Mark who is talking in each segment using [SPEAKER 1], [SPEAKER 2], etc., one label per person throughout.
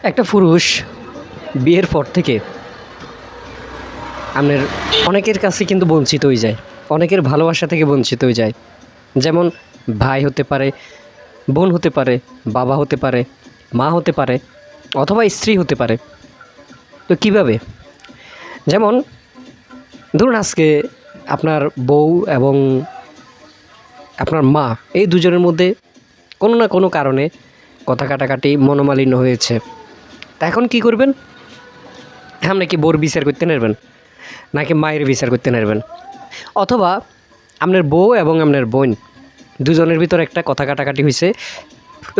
[SPEAKER 1] একটা পুরুষ বিয়ের পর থেকে আপনার অনেকের কাছে কিন্তু বঞ্চিত হয়ে যায়, অনেকের ভালোবাসা থেকে বঞ্চিত হয়ে যায়। যেমন ভাই হতে পারে, বোন হতে পারে, বাবা হতে পারে, মা হতে পারে, অথবা স্ত্রী হতে পারে। তো কিভাবে? যেমন ধরুন আজকে আপনার বউ এবং আপনার মা, এই দুজনের মধ্যে কোনো না কোনো কারণে কথা কাটাকাটি, মনোমালিন্য হয়েছে। তা এখন কী করবেন? আপনি কি বউর বিচার করতে নেবেন, নাকি মায়ের বিচার করতে নেবেন? অথবা আপনার বউ এবং আপনার বোন দুজনের ভিতর একটা কথা কাটাকাটি হয়েছে,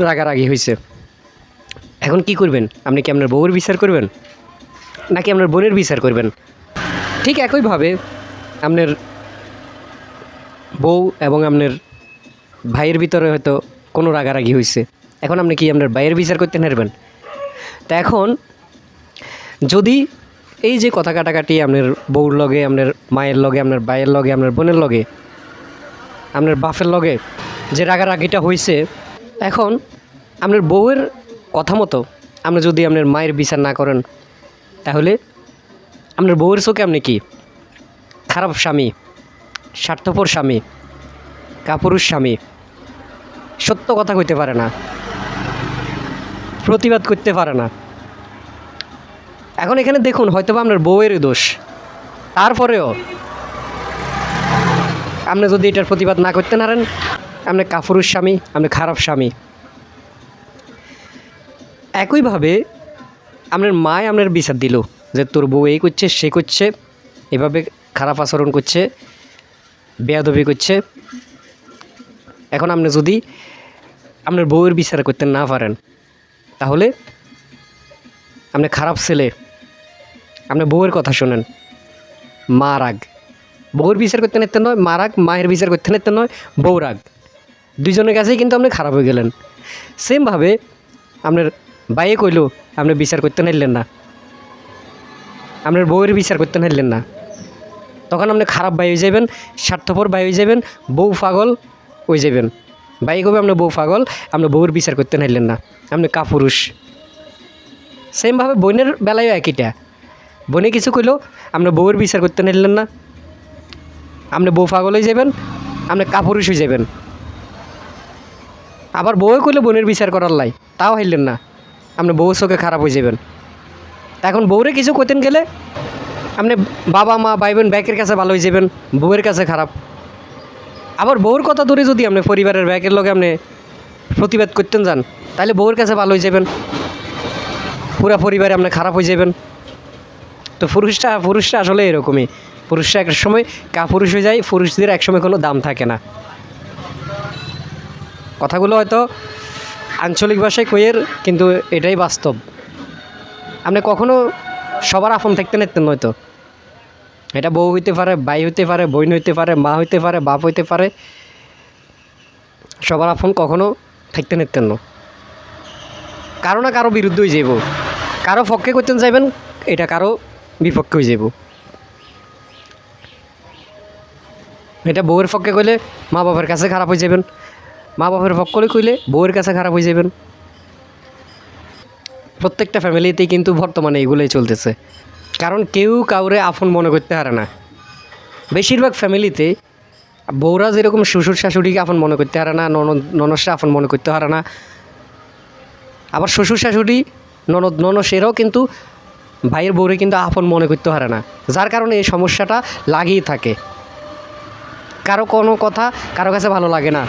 [SPEAKER 1] রাগারাগি হয়েছে। এখন কি করবেন? আপনি কি আপনার বউয়ের বিচার করবেন, নাকি আপনার বোনের বিচার করবেন? ঠিক একইভাবে আপনার বউ এবং আপনার ভাইয়ের ভিতরে হয়তো কোনো রাগারাগি হয়েছে। এখন আপনি কি আপনার ভাইয়ের বিচার করতে নেবেন? তা এখন যদি এই যে কথা কাটাকাটি আপনার বউর লগে, আপনার মায়ের লগে, আপনার ভাইয়ের লগে, আপনার বোনের লগে, আপনার বাপের লগে যে রাগারাগিটা হয়েছে, এখন আপনার বউয়ের কথা মতো আপনি যদি আপনার মায়ের বিচার না করেন, তাহলে আপনার বউয়ের চোখে আপনি কি খারাপ স্বামী, স্বার্থপর স্বামী, কাপুরুষ স্বামী, সত্য কথা কইতে পারে না, প্রতিবাদ করতে পারে না। এখন এখানে দেখুন, হয়তো বা আপনার বউয়ের দোষ, তারপরেও আপনি যদি এটার প্রতিবাদ না করতে পারেন, আপনি কাপুরুষ স্বামী, আপনি খারাপ স্বামী। একইভাবে আপনার মায় আপনার বিচার দিল যে তোর বউ এই করছে, সে করছে, এভাবে খারাপ আচরণ করছে, বেয়াদবি করছে। এখন আপনি যদি আপনার বউয়ের বিচার করতে না পারেন, তাহলে আপনি খারাপ ছেলে। আপনি বউয়ের কথা শোনেন, মা রাগ, বউয়ের বিচার করতে নিতে নয়, মা রাগ, মায়ের বিচার করতে নিতে নয়, বউ রাগ, দুজনের কাছেই কিন্তু আপনি খারাপ হয়ে গেলেন। সেমভাবে আপনার বাইয়ে কইলো আপনি বিচার করতে নাইলেন না, আপনার বউয়ের বিচার করতে নাইলেন না, তখন আপনি খারাপ ভাই হয়ে যাবেন, স্বার্থপর ভাই হয়ে যাবেন, বউ পাগল হয়ে যাবেন। ভাই কবে আপনার বউ পাগল, আপনার বউয়ের বিচার করতে নাইলেন না, আপনি কাপুরুষ। সেমভাবে বোনের বেলায়ও একইটা, বোনে কিছু কইলো আপনার বউয়ের বিচার করতে নাইলেন না, আপনি বউ পাগল হয়ে যাবেন, আপনি কাপুরুষ হয়ে যাবেন। আবার বউয়ে কইলে বোনের বিচার করার লাই, তাও হাইলেন না, আপনি বউয়ের চোখে খারাপ হয়ে যাবেন। এখন বউরে কিছু করতেন গেলে আপনি বাবা মা ভাই বোন ব্যাকের কাছে ভালো হয়ে যাবেন, বউয়ের কাছে খারাপ। আবার বউর কথা ধরে যদি আপনি পরিবারের ব্যাকের লগে আপনি প্রতিবাদ করতেন যান, তাহলে বউয়ের কাছে ভালো হয়ে যাবেন, পুরা পরিবারে আপনি খারাপ হয়ে যাবেন। তো পুরুষটা আসলে এরকমই, পুরুষরা এক সময় কাপুরুষ হয়ে যায়, পুরুষদের এক সময় কোনো দাম থাকে না। কথাগুলো হয়তো আঞ্চলিক ভাষায় কইয়ের, কিন্তু এটাই বাস্তব। আপনি কখনো সবার আপন থাকতে নিতেন নয়তো, এটা বউ হইতে পারে, ভাই হইতে পারে, বোন হইতে পারে, মা হইতে পারে, বাপ হইতে পারে, সবার আপন কখনো থাকতে নিতেন না। কারো না কারো বিরুদ্ধে হয়ে যাব, কারো পক্ষে করতেন যাইবেন, এটা কারো বিপক্ষে হয়ে যাব। এটা বউয়ের পক্ষে কইলে মা বাবার কাছে খারাপ হয়ে যাবেন, মা বাবার পক্ষ কইলে বউয়ের কাছে খারাপ হয়ে যাবেন। প্রত্যেকটা ফ্যামিলিতেই কিন্তু বর্তমানে এগুলোই চলতেছে, কারণ কেউ কাউরে আপন মনে করতে পারে না। বেশিরভাগ ফ্যামিলিতে বউরা যেরকম শ্বশুর শাশুড়িকে আপন মনে করতে পারে না, ননদরা আপন মনে করতে পারে না, আবার শ্বশুর শাশুড়ি ননসেরাও কিন্তু ভাইয়ের বউরে কিন্তু আপন মনে করতে পারে না। যার কারণে এই সমস্যাটা লাগিয়ে থাকে, কারো কোনো কথা কারো কাছে ভালো লাগে না।